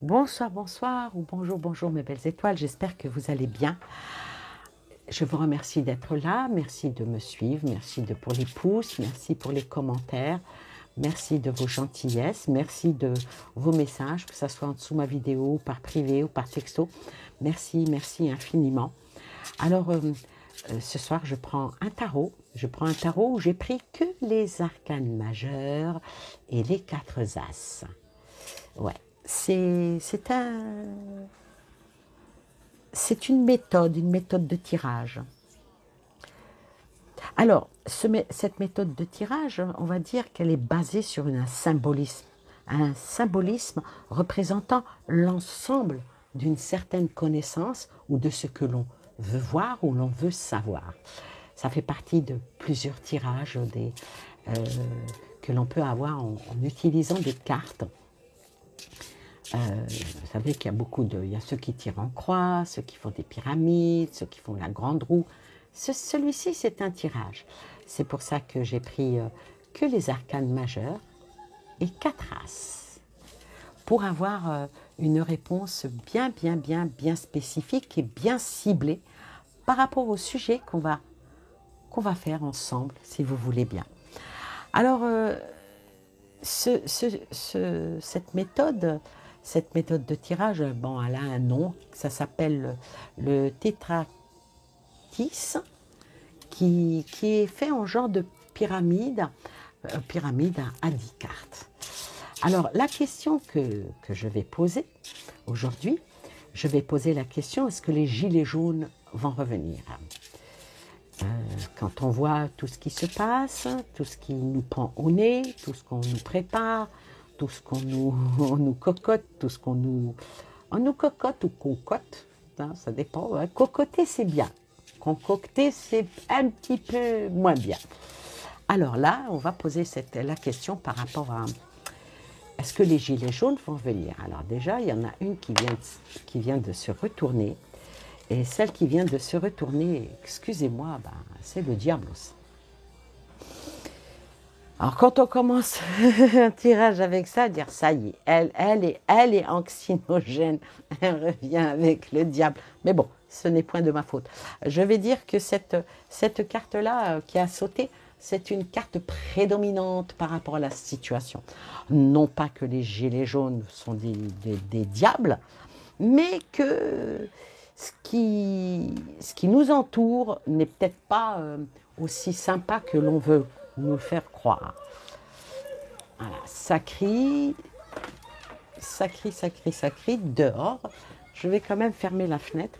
Bonsoir, bonsoir ou bonjour, bonjour mes belles étoiles, j'espère que vous allez bien. Je vous remercie d'être là, merci de me suivre, merci pour les pouces, merci pour les commentaires, merci de vos gentillesses, merci de vos messages, que ce soit en dessous de ma vidéo, par privé ou par texto. Merci, merci infiniment. Alors, ce soir, je prends un tarot. Je prends un tarot où j'ai pris que les arcanes majeures et les 4 as. Ouais, c'est une méthode de tirage. Alors, cette méthode de tirage, on va dire qu'elle est basée sur un symbolisme représentant l'ensemble d'une certaine connaissance ou de ce que l'on veut voir ou l'on veut savoir. Ça fait partie de plusieurs tirages euh, que l'on peut avoir en utilisant des cartes. Vous savez qu'il y a il y a ceux qui tirent en croix, ceux qui font des pyramides, ceux qui font la grande roue. Celui-ci, c'est un tirage. C'est pour ça que j'ai pris que les arcanes majeures et 4 as pour avoir une réponse bien spécifique et bien ciblée par rapport au sujet qu'on va faire ensemble, si vous voulez bien. Alors, cette méthode de tirage, bon, elle a un nom, ça s'appelle le tétratis, qui est fait en genre de pyramide à 10 cartes. Alors, la question que je vais poser aujourd'hui, je vais poser la question, est-ce que les gilets jaunes vont revenir? Quand on voit tout ce qui se passe, tout ce qui nous prend au nez, tout ce qu'on nous prépare, tout ce on nous cocotte, tout ce on nous cocotte ou concote, hein, ça dépend. Hein. Cocoter, c'est bien. Concocter, c'est un petit peu moins bien. Alors là, on va poser la question par rapport à est-ce que les gilets jaunes vont venir? Alors déjà, il y en a une qui vient de se retourner. Et celle qui vient de se retourner, excusez-moi, ben, c'est le diable aussi. Alors quand on commence un tirage avec ça, dire ça y est, elle est anxinogène, elle revient avec le diable. Mais bon, ce n'est point de ma faute. Je vais dire que cette carte-là qui a sauté, c'est une carte prédominante par rapport à la situation. Non pas que les gilets jaunes sont des diables, mais que ce qui nous entoure n'est peut-être pas aussi sympa que l'on veut nous faire croire. Voilà, ça crie, ça crie dehors. Je vais quand même fermer la fenêtre.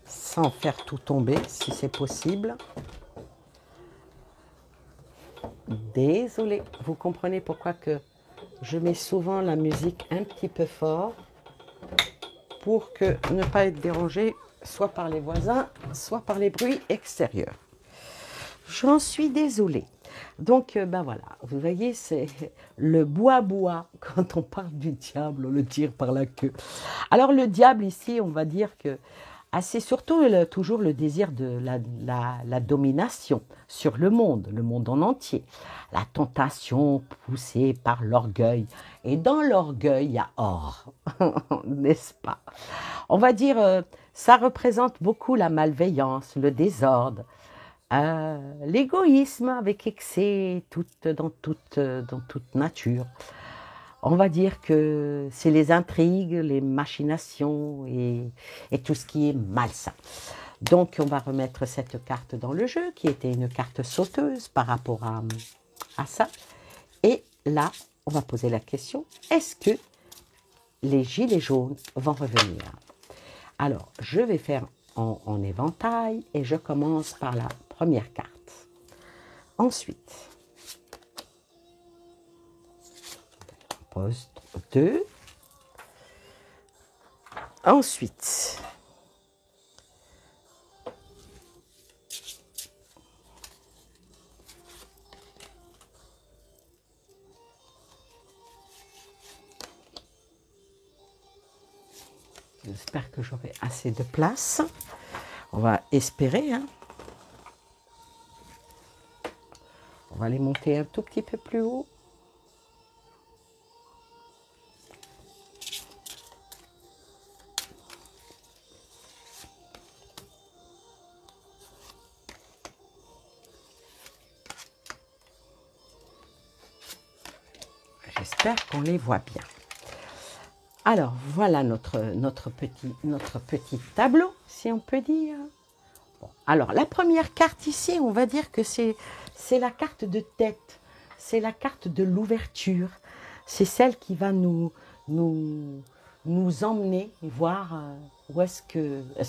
Sans faire tout tomber, si c'est possible. Désolée, vous comprenez pourquoi que je mets souvent la musique un petit peu fort pour que ne pas être dérangé soit par les voisins, soit par les bruits extérieurs. J'en suis désolée. Donc, ben voilà, vous voyez, c'est le bois quand on parle du diable, on le tire par la queue. Alors, le diable ici, on va dire que c'est surtout toujours le désir de la domination sur le monde en entier. La tentation poussée par l'orgueil. Et dans l'orgueil, il y a or, n'est-ce pas? On va dire, ça représente beaucoup la malveillance, le désordre, l'égoïsme avec excès dans toute nature. On va dire que c'est les intrigues, les machinations et tout ce qui est malsain. Donc, on va remettre cette carte dans le jeu, qui était une carte sauteuse par rapport à ça. Et là, on va poser la question, est-ce que les gilets jaunes vont revenir? Alors, je vais faire en éventail et je commence par la première carte. Ensuite, on pose 2. Ensuite, j'espère que j'aurai assez de place. On va espérer. Hein. va les monter un tout petit peu plus haut. J'espère qu'on les voit bien. Alors, voilà notre petit tableau, si on peut dire. Bon, alors, la première carte ici, on va dire que c'est la carte de tête. C'est la carte de l'ouverture. C'est celle qui va nous emmener voir où est-ce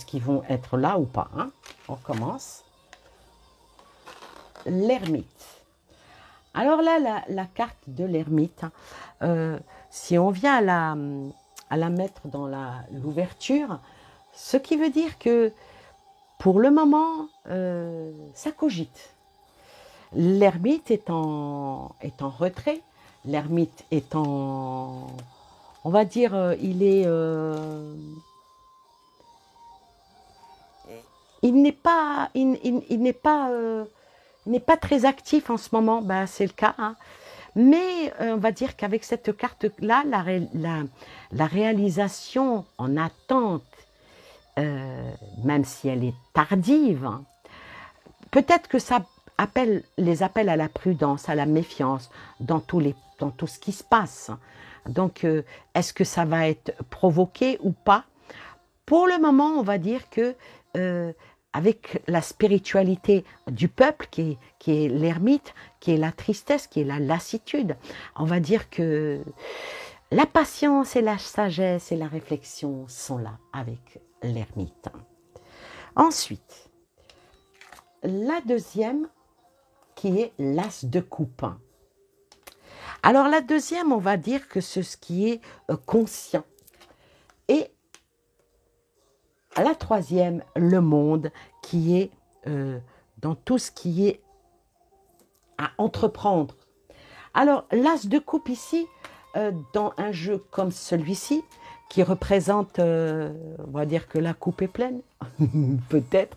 qu'ils vont être là ou pas. Hein. On commence. L'ermite. Alors là, la carte de l'ermite, si on vient à la mettre dans l'ouverture, ce qui veut dire que pour le moment, ça cogite. L'ermite est en retrait, l'ermite est en, on va dire, il n'est pas très actif en ce moment, ben, c'est le cas. Hein. Mais on va dire qu'avec cette carte-là, la réalisation en attente, même si elle est tardive, hein, peut-être que ça les appelle à la prudence, à la méfiance dans tout ce qui se passe. Donc, est-ce que ça va être provoqué ou pas? Pour le moment, on va dire que avec la spiritualité du peuple, qui est l'ermite, qui est la tristesse, qui est la lassitude, on va dire que la patience et la sagesse et la réflexion sont là avec l'ermite. Ensuite, la deuxième, qui est l'as de coupe. Alors la deuxième, on va dire que c'est ce qui est conscient. Et la troisième, le monde, qui est dans tout ce qui est à entreprendre. Alors, l'as de coupe ici, dans un jeu comme celui-ci, qui représente, on va dire que la coupe est pleine, peut-être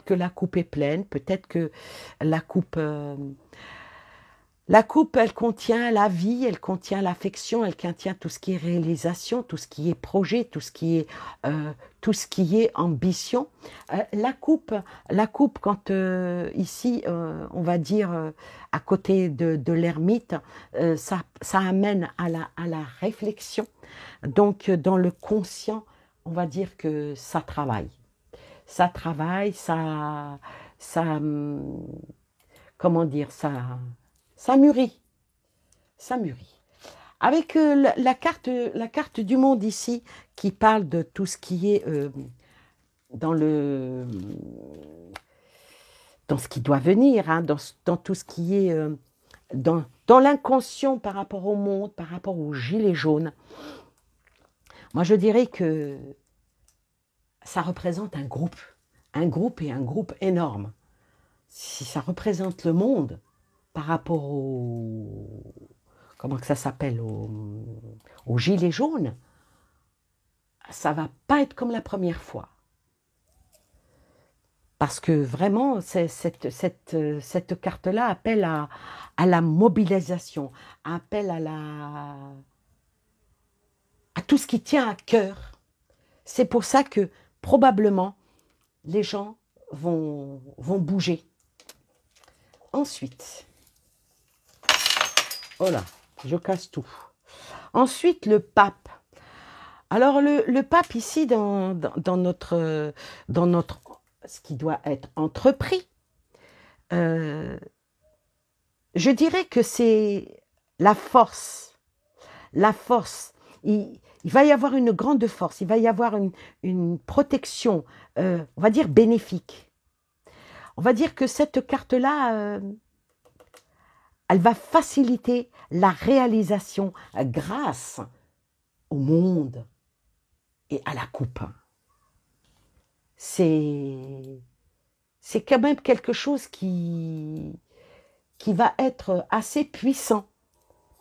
que la coupe est pleine, peut-être que la coupe, elle contient la vie, elle contient l'affection, elle contient tout ce qui est réalisation, tout ce qui est projet, tout ce qui est ambition. La coupe, quand ici, on va dire à côté de l'ermite, ça amène à la réflexion. Donc, dans le conscient, on va dire que ça travaille. Ça travaille, comment dire, ça mûrit. Ça mûrit. Avec la carte du monde ici, qui parle de tout ce qui est dans ce qui doit venir, hein, dans tout ce qui est dans l'inconscient par rapport au monde, par rapport aux gilets jaunes. Moi, je dirais que ça représente un groupe et un groupe énorme. Si ça représente le monde par rapport comment que ça s'appelle, aux gilets jaunes, ça va pas être comme la première fois. Parce que vraiment, cette carte-là appelle à la mobilisation, appelle à tout ce qui tient à cœur. C'est pour ça que probablement les gens vont bouger. Ensuite, oh là, je casse tout. Ensuite, le pape. Alors, le pape ici, dans notre ce qui doit être entrepris, je dirais que c'est la force. La force. Il va y avoir une grande force, il va y avoir une protection, on va dire bénéfique. On va dire que cette carte-là, elle va faciliter la réalisation grâce au monde et à la coupe. C'est quand même quelque chose qui va être assez puissant,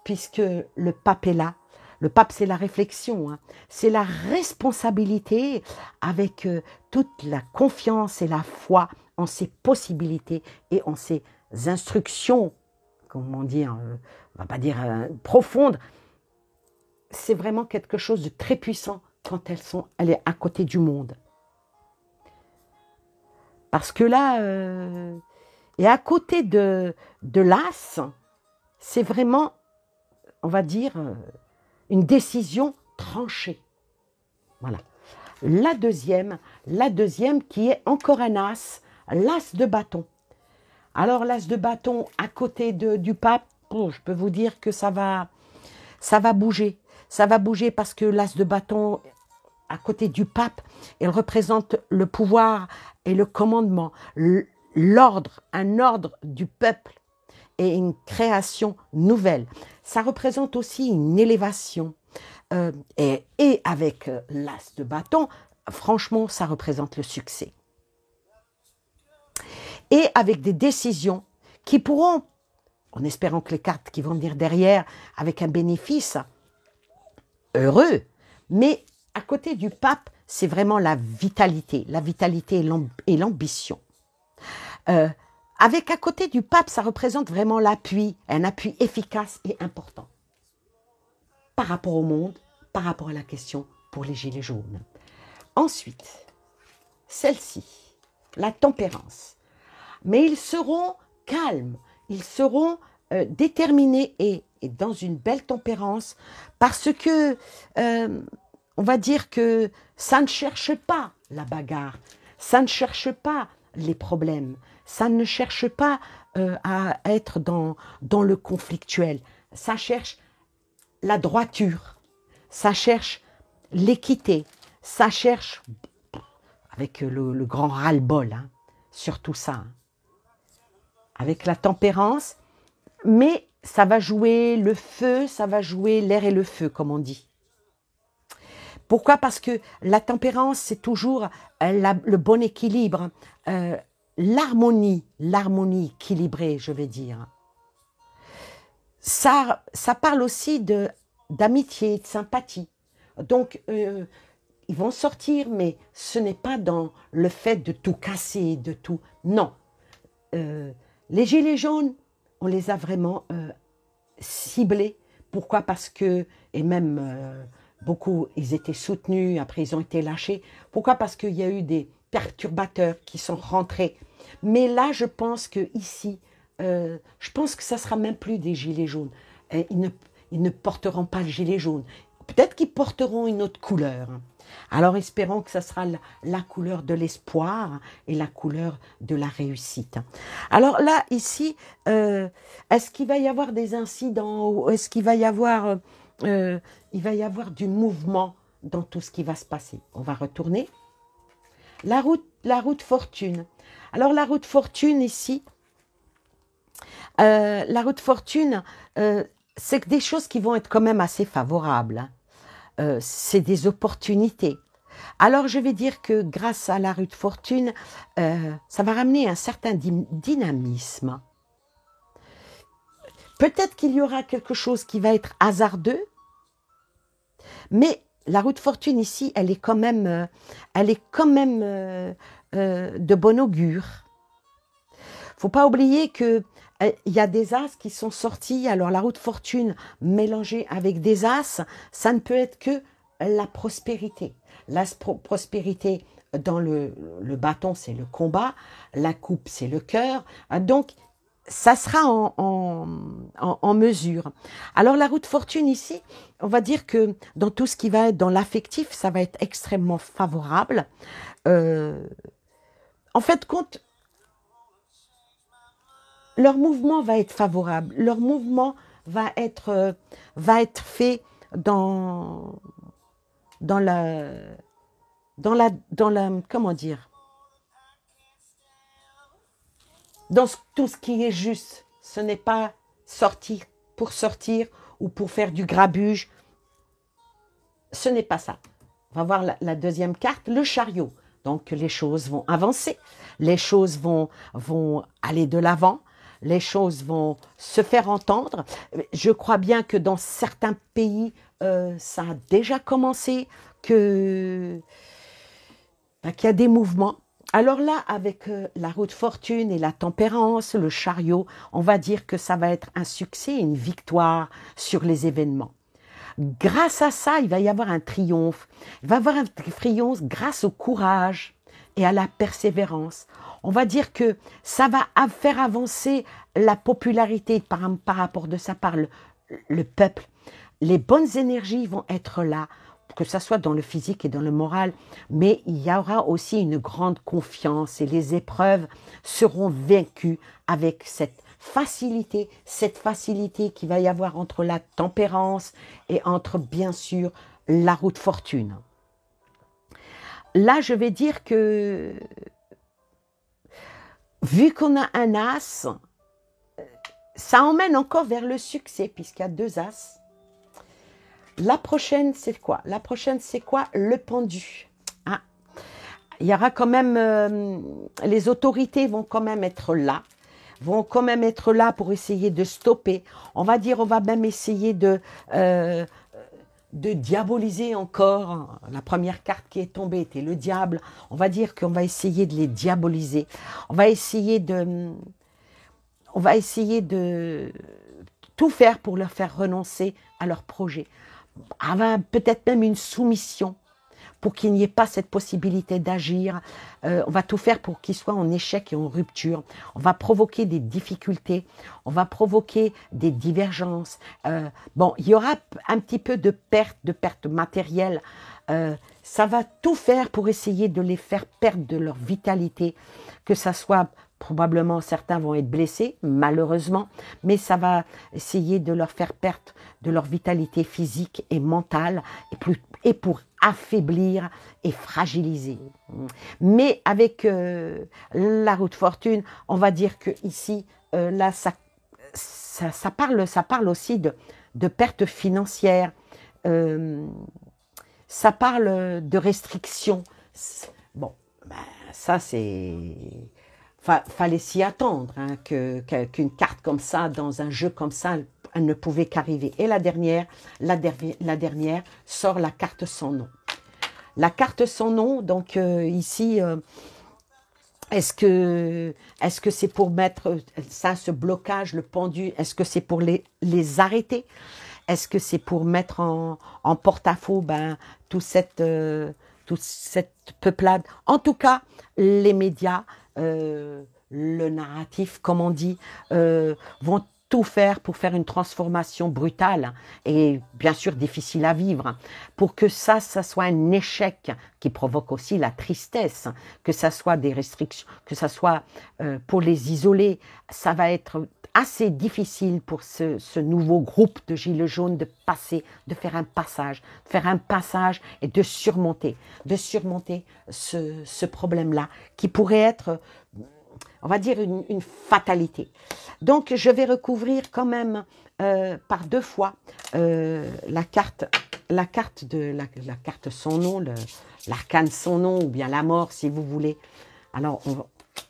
puisque le pape est là. Le pape, c'est la réflexion, hein. C'est la responsabilité avec toute la confiance et la foi en ses possibilités et en ses instructions comment dire, on va pas dire profonde. C'est vraiment quelque chose de très puissant quand elle est à côté du monde. Parce que là, et à côté de l'As, c'est vraiment, on va dire, une décision tranchée. Voilà. La deuxième qui est encore un As, l'As de bâton. Alors l'As de bâton à côté du pape, bon, je peux vous dire que ça va bouger. Ça va bouger parce que l'As de bâton à côté du pape, il représente le pouvoir et le commandement, l'ordre, un ordre du peuple et une création nouvelle. Ça représente aussi une élévation. Et avec l'As de bâton, franchement, ça représente le succès. Et avec des décisions qui pourront, en espérant que les cartes qui vont venir derrière, avec un bénéfice heureux, mais à côté du pape, c'est vraiment la vitalité et l'ambition. Avec à côté du pape, ça représente vraiment l'appui, un appui efficace et important par rapport au monde, par rapport à la question pour les gilets jaunes. Ensuite, celle-ci, la tempérance. Mais ils seront calmes, ils seront déterminés et dans une belle tempérance parce que, on va dire que ça ne cherche pas la bagarre, ça ne cherche pas les problèmes, ça ne cherche pas à être dans le conflictuel, ça cherche la droiture, ça cherche l'équité, ça cherche, avec le grand ras-le-bol, hein, sur tout ça, hein, avec la tempérance, mais ça va jouer le feu, ça va jouer l'air et le feu, comme on dit. Pourquoi? Parce que la tempérance, c'est toujours le bon équilibre, l'harmonie équilibrée, je vais dire. Ça parle aussi d'amitié, de sympathie. Donc, ils vont sortir, mais ce n'est pas dans le fait de tout casser, de tout... Non. Les gilets jaunes, on les a vraiment ciblés. Pourquoi? Parce que, et même beaucoup, ils étaient soutenus, après ils ont été lâchés. Pourquoi? Parce qu'il y a eu des perturbateurs qui sont rentrés. Mais là, je pense que ici, je pense que ça ne sera même plus des gilets jaunes. Ils ne porteront pas le gilet jaune. Peut-être qu'ils porteront une autre couleur. Alors espérons que ça sera la couleur de l'espoir et la couleur de la réussite. Alors là, ici, est-ce qu'il va y avoir des incidents ou est-ce qu'il va y avoir, du mouvement dans tout ce qui va se passer? On va retourner. La route fortune. Alors la route fortune ici, c'est des choses qui vont être quand même assez favorables, hein. C'est des opportunités. Alors je vais dire que grâce à la route fortune, ça va ramener un certain dynamisme. Peut-être qu'il y aura quelque chose qui va être hasardeux, mais la route fortune ici, elle est quand même de bon augure. Faut pas oublier que il y a des as qui sont sortis. Alors la route fortune mélangée avec des as, ça ne peut être que la prospérité. La prospérité dans le bâton, c'est le combat. La coupe, c'est le cœur. Donc ça sera en mesure. Alors la route fortune ici, on va dire que dans tout ce qui va être dans l'affectif, ça va être extrêmement favorable. En fait, compte, leur mouvement va être favorable. Leur mouvement va être fait dans la, comment dire, dans tout ce qui est juste. Ce n'est pas sortir ou pour faire du grabuge. Ce n'est pas ça. On va voir la deuxième carte, le chariot. Donc les choses vont avancer, les choses vont aller de l'avant. Les choses vont se faire entendre. Je crois bien que dans certains pays, ça a déjà commencé, qu'il y a des mouvements. Alors là, avec la roue de fortune et la tempérance, le chariot, on va dire que ça va être un succès, une victoire sur les événements. Grâce à ça, il va y avoir un triomphe. Il va y avoir un triomphe grâce au courage et à la persévérance. On va dire que ça va faire avancer la popularité par rapport de ça par le peuple. Les bonnes énergies vont être là, que ce soit dans le physique et dans le moral, mais il y aura aussi une grande confiance et les épreuves seront vaincues avec cette facilité qu'il va y avoir entre la tempérance et entre, bien sûr, la roue de fortune. Là, je vais dire que, vu qu'on a un as, ça emmène encore vers le succès, puisqu'il y a 2 as. La prochaine, c'est quoi? La prochaine, c'est quoi? Le pendu. Ah, il y aura quand même, les autorités vont quand même être là, pour essayer de stopper. On va dire, on va même essayer de diaboliser encore. La première carte qui est tombée était le diable. On va dire qu'on va essayer de les diaboliser. On va essayer de tout faire pour leur faire renoncer à leur projet. Peut-être même une soumission pour qu'il n'y ait pas cette possibilité d'agir. On va tout faire pour qu'ils soient en échec et en rupture. On va provoquer des difficultés, on va provoquer des divergences. Bon, il y aura un petit peu de perte matérielle. Ça va tout faire pour essayer de les faire perdre de leur vitalité, que ça soit probablement, certains vont être blessés, malheureusement, mais ça va essayer de leur faire perdre de leur vitalité physique et mentale, et pour affaiblir et fragiliser. Mais avec la roue de fortune, on va dire que ici, là, ça parle aussi de perte financière, ça parle de restrictions. Bon, ben, ça c'est... Fallait s'y attendre, hein, qu'une carte comme ça, dans un jeu comme ça, elle ne pouvait qu'arriver. Et la dernière sort la carte sans nom. La carte sans nom, donc ici, est-ce que c'est pour mettre ça, ce blocage, le pendu, est-ce que c'est pour les arrêter? Est-ce que c'est pour mettre en porte-à-faux toute cette peuplade? En tout cas, les médias, le narratif, comme on dit, vont tout faire pour faire une transformation brutale et bien sûr difficile à vivre, pour que ça soit un échec qui provoque aussi la tristesse, que ça soit des restrictions, que ça soit pour les isoler. Ça va être assez difficile pour ce nouveau groupe de gilets jaunes de faire un passage et de surmonter ce problème-là qui pourrait être, on va dire, une fatalité. Donc, je vais recouvrir quand même par 2 fois la carte sans nom, l'arcane sans nom, ou bien la mort, si vous voulez. Alors,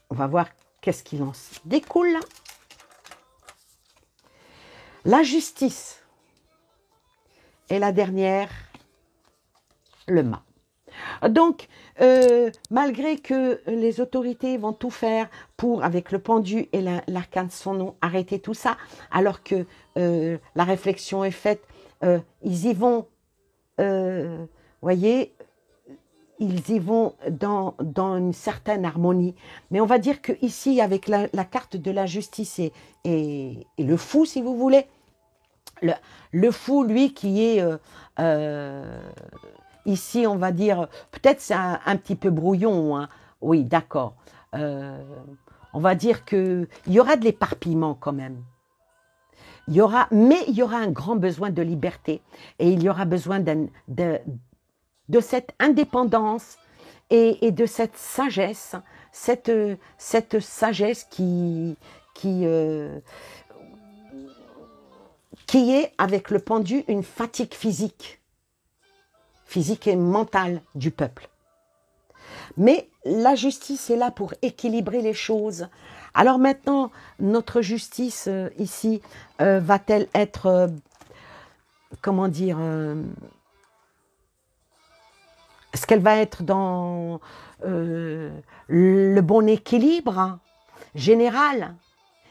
on va voir qu'est-ce qu'il en découle là. La justice. Et la dernière, le mât. Donc, malgré que les autorités vont tout faire pour, avec le pendu et l'arcane sans nom, arrêter tout ça, alors que la réflexion est faite, ils y vont, voyez, ils y vont dans une certaine harmonie. Mais on va dire que ici, avec la carte de la justice et le fou, si vous voulez, le fou, lui, qui est ici, on va dire, peut-être c'est un petit peu brouillon, hein. Oui, d'accord. On va dire qu'il y aura de l'éparpillement quand même. Mais il y aura un grand besoin de liberté et il y aura besoin de cette indépendance et de cette sagesse, cette sagesse qui est, avec le pendu, une fatigue physique et mentale du peuple. Mais la justice est là pour équilibrer les choses. Alors maintenant, notre justice ici, va-t-elle être, comment dire, Est-ce qu'elle va être dans le bon équilibre général,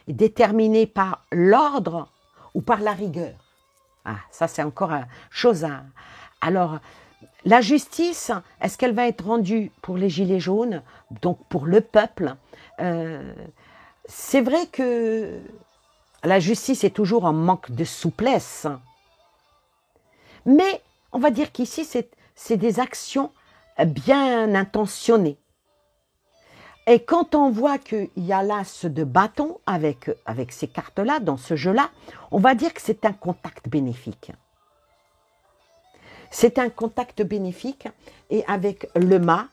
déterminé par l'ordre ou par la rigueur? Ah, ça c'est encore une chose à... Alors, la justice, est-ce qu'elle va être rendue pour les gilets jaunes, donc pour le peuple? C'est vrai que la justice est toujours en manque de souplesse, mais on va dire qu'ici, c'est des actions bien intentionnées. Et quand on voit qu'il y a l'as de bâton avec ces cartes-là, dans ce jeu-là, on va dire que c'est un contact bénéfique. C'est un contact bénéfique et avec le mât,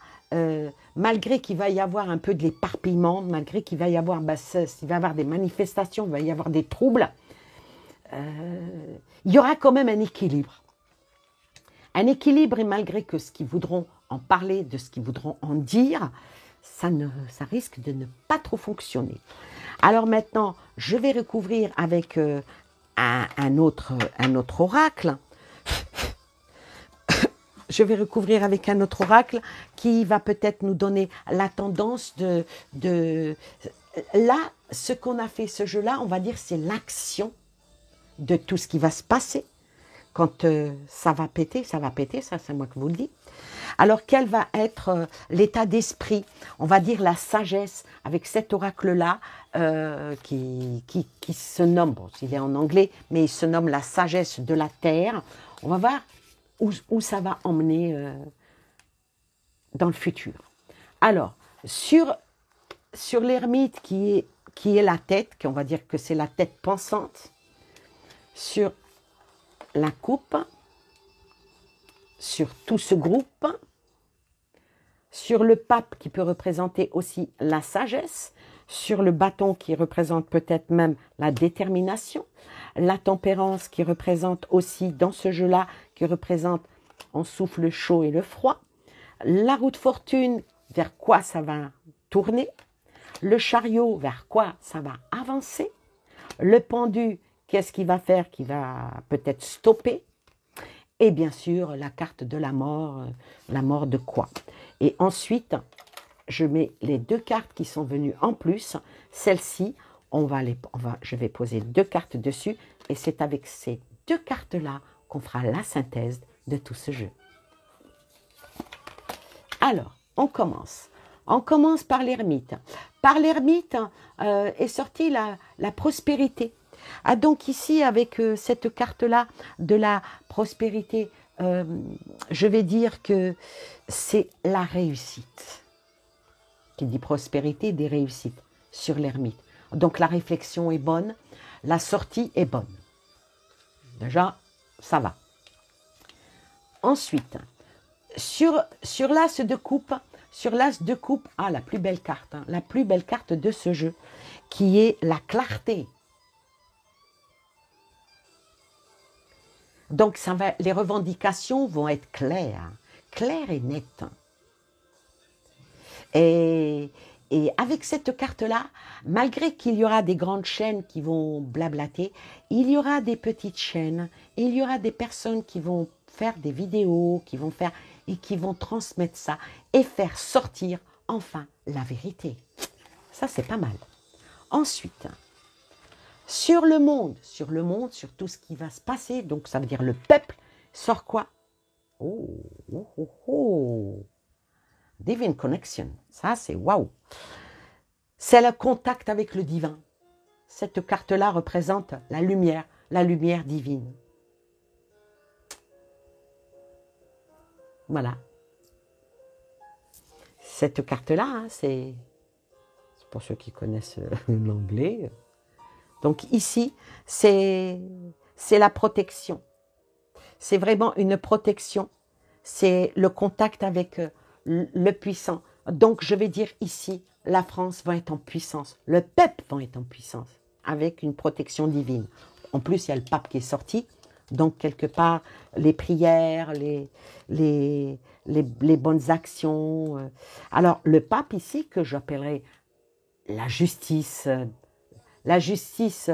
malgré qu'il va y avoir un peu de l'éparpillement, malgré qu'il va y avoir, il va y avoir des manifestations, il va y avoir des troubles, il y aura quand même un équilibre. Un équilibre et malgré que ce qu'ils voudront en parler, de ce qu'ils voudront en dire, ça risque de ne pas trop fonctionner. Alors maintenant, je vais recouvrir avec un autre oracle. Je vais recouvrir avec un autre oracle qui va peut-être nous donner la tendance de... Là, ce qu'on a fait, ce jeu-là, on va dire, c'est l'action de tout ce qui va se passer. Quand ça va péter, ça c'est moi qui vous le dis. Alors, quel va être l'état d'esprit, on va dire la sagesse, avec cet oracle-là, qui se nomme, bon, il est en anglais, mais il se nomme la sagesse de la terre. On va voir où ça va emmener dans le futur. Alors, sur l'ermite qui est la tête, on va dire que c'est la tête pensante, sur la coupe, sur tout ce groupe, sur le pape qui peut représenter aussi la sagesse, sur le bâton qui représente peut-être même la détermination, la tempérance qui représente aussi dans ce jeu-là, qui représente on souffle le chaud et le froid, la roue de fortune, vers quoi ça va tourner, le chariot, vers quoi ça va avancer, le pendu, qu'est-ce qu'il va faire, qui va peut-être stopper, et bien sûr la carte de la mort de quoi. Et ensuite, je mets les deux cartes qui sont venues en plus, celles-ci, je vais poser deux cartes dessus, et c'est avec ces deux cartes-là qu'on fera la synthèse de tout ce jeu. Alors, on commence. On commence par l'ermite. Par l'ermite est sortie la prospérité. Ah, donc ici, avec cette carte-là de la prospérité, je vais dire que c'est la réussite. Qui dit prospérité, des réussites sur l'ermite. Donc la réflexion est bonne, la sortie est bonne. Déjà, ça va. Ensuite, sur l'as de coupe, ah, la plus belle carte, la plus belle carte de ce jeu, qui est la clarté. Donc, les revendications vont être claires et nettes. Et avec cette carte-là, malgré qu'il y aura des grandes chaînes qui vont blablater, il y aura des petites chaînes, et il y aura des personnes qui vont faire des vidéos, et qui vont transmettre ça et faire sortir enfin la vérité. Ça, c'est pas mal. Ensuite, sur le monde, sur tout ce qui va se passer, donc ça veut dire le peuple, sort quoi? Oh, oh, oh, oh. Divine Connection, ça c'est waouh. C'est le contact avec le divin. Cette carte-là représente la lumière divine. Voilà. Cette carte-là, hein, c'est pour ceux qui connaissent l'anglais. Donc ici, c'est la protection. C'est vraiment une protection. C'est le contact avec le puissant. Donc je vais dire ici, la France va être en puissance. Le peuple va être en puissance avec une protection divine. En plus, il y a le pape qui est sorti. Donc, quelque part, les prières, les bonnes actions. Alors, le pape ici, que j'appellerais la justice. La justice,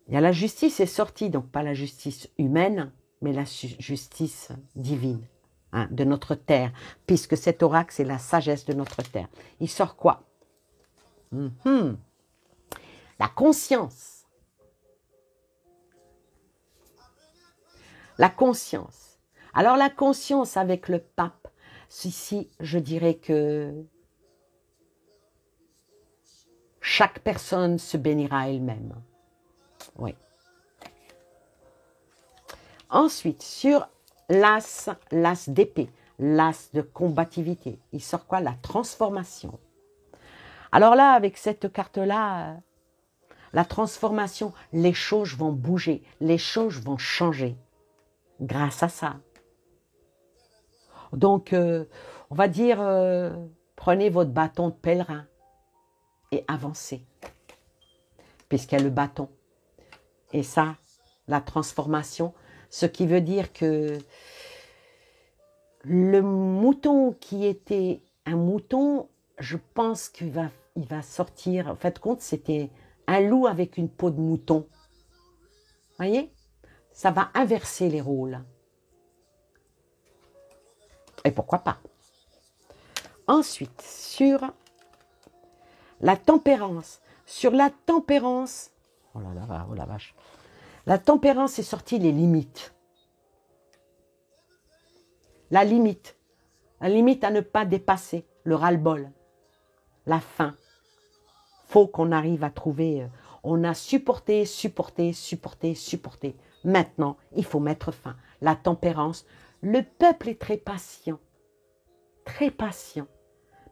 il y a la justice est sortie, donc pas la justice humaine, mais la justice divine. hein, de notre terre, puisque cet oracle, c'est la sagesse de notre terre. Il sort quoi? La conscience. La conscience. Alors la conscience avec le pape, ici, je dirais que chaque personne se bénira elle-même. Oui. Ensuite, sur l'as d'épée, l'as de combativité, il sort quoi? La transformation. Alors là, avec cette carte-là, la transformation, les choses vont bouger, les choses vont changer grâce à ça. Donc, on va dire, prenez votre bâton de pèlerin et avancez, puisqu'il y a le bâton. Et ça, la transformation, ce qui veut dire que le mouton qui était un mouton, je pense qu'il va sortir. En fait, compte, c'était un loup avec une peau de mouton. Voyez? Ça va inverser les rôles. Et pourquoi pas? Ensuite, sur la tempérance. Sur la tempérance, oh la vache. La tempérance est sortie les limites. La limite à ne pas dépasser, le ras-le-bol, la faim. Faut qu'on arrive à trouver, on a supporté. Maintenant, il faut mettre fin. La tempérance, le peuple est très patient.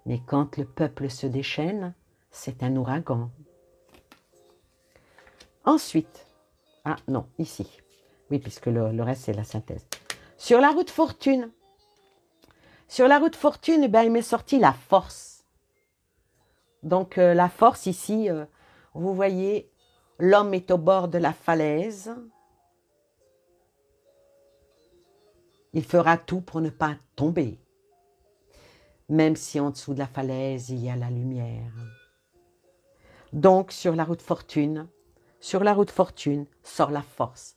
Mais quand le peuple se déchaîne, c'est un ouragan. Ensuite, ah non, ici. Oui, puisque le reste, c'est la synthèse. Sur la route fortune. Sur la route fortune, ben, il m'est sorti la force. Donc, la force ici, vous voyez, l'homme est au bord de la falaise. Il fera tout pour ne pas tomber. Même si en dessous de la falaise, il y a la lumière. Donc, sur la route fortune sort la force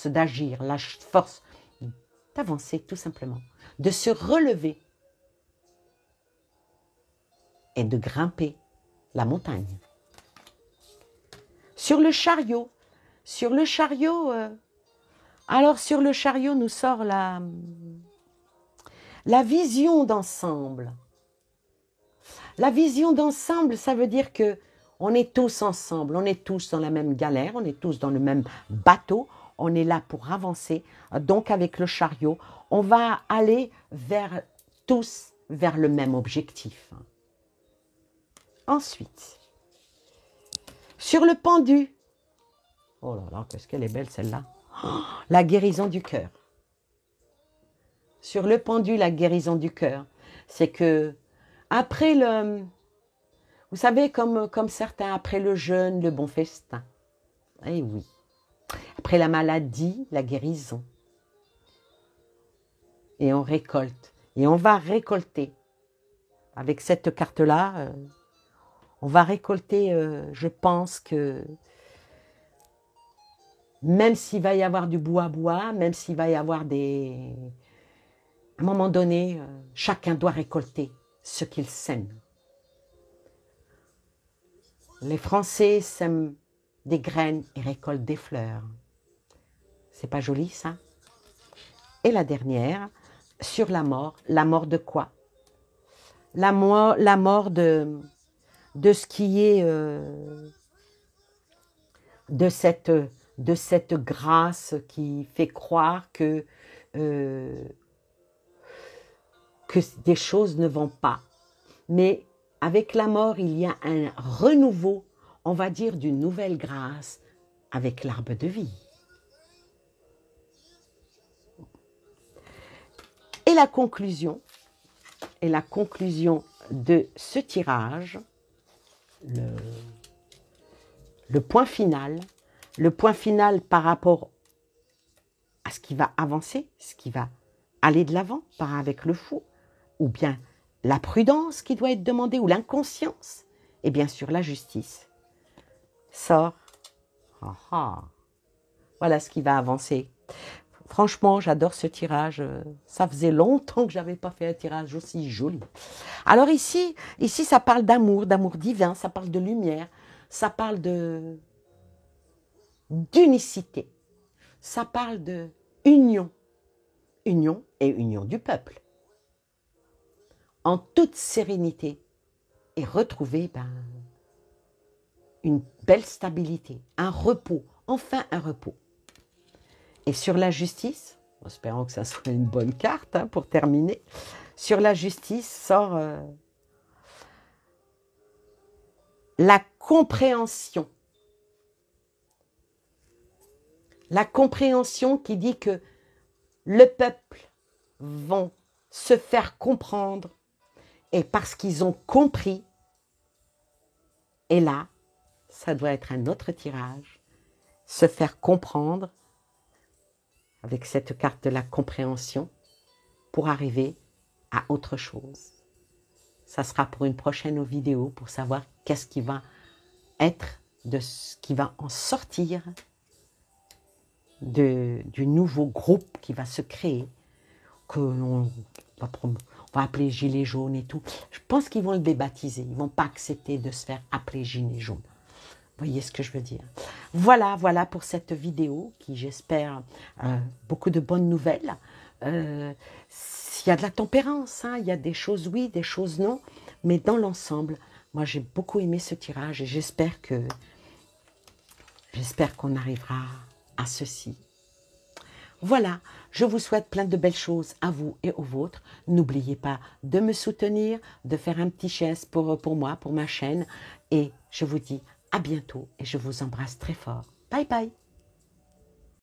d'agir, la force d'avancer tout simplement, de se relever et de grimper la montagne. Sur le chariot, alors sur le chariot nous sort la vision d'ensemble. La vision d'ensemble, ça veut dire que on est tous ensemble, on est tous dans la même galère, on est tous dans le même bateau, on est là pour avancer. Donc avec le chariot, on va aller tous vers le même objectif. Ensuite, sur le pendu, oh là là, qu'est-ce qu'elle est belle celle-là, oh, la guérison du cœur. Sur le pendu, la guérison du cœur, c'est que après vous savez, comme certains, après le jeûne, le bon festin. Eh oui. Après la maladie, la guérison. Et on récolte. Et on va récolter. Avec cette carte-là, on va récolter, je pense que même s'il va y avoir du bois à bois, même s'il va y avoir des... À un moment donné, chacun doit récolter ce qu'il sème. Les Français sèment des graines et récoltent des fleurs. C'est pas joli ça? Et la dernière, sur la mort de quoi? La mort de ce qui est de cette grâce qui fait croire que des choses ne vont pas. Mais avec la mort, il y a un renouveau, on va dire, d'une nouvelle grâce avec l'arbre de vie. Et la conclusion de ce tirage, le point final par rapport à ce qui va avancer, ce qui va aller de l'avant, avec le fou, ou bien la prudence qui doit être demandée, ou l'inconscience, et bien sûr la justice, sort. Voilà ce qui va avancer. Franchement, j'adore ce tirage. Ça faisait longtemps que j'avais pas fait un tirage aussi joli. Alors ici, ça parle d'amour divin, ça parle de lumière, ça parle d'unicité, ça parle de union, union et union du peuple. En toute sérénité et retrouver une belle stabilité, un repos, enfin un repos. Et sur la justice, espérons que ça soit une bonne carte hein, pour terminer, sur la justice sort la compréhension. La compréhension qui dit que le peuple va se faire comprendre et parce qu'ils ont compris, et là, ça doit être un autre tirage, se faire comprendre avec cette carte de la compréhension pour arriver à autre chose. Ça sera pour une prochaine vidéo pour savoir qu'est-ce qui va être, de ce qui va en sortir du nouveau groupe qui va se créer, qu'on va appeler Gilets jaunes et tout. Je pense qu'ils vont le débaptiser. Ils ne vont pas accepter de se faire appeler Gilets jaunes. Vous voyez ce que je veux dire? Voilà, voilà pour cette vidéo qui, j'espère, beaucoup de bonnes nouvelles. Il y a de la tempérance, hein, il y a des choses oui, des choses non, mais dans l'ensemble, moi j'ai beaucoup aimé ce tirage et j'espère qu'on arrivera à ceci. Voilà, je vous souhaite plein de belles choses à vous et aux vôtres. N'oubliez pas de me soutenir, de faire un petit geste pour moi, pour ma chaîne. Et je vous dis à bientôt et je vous embrasse très fort. Bye bye.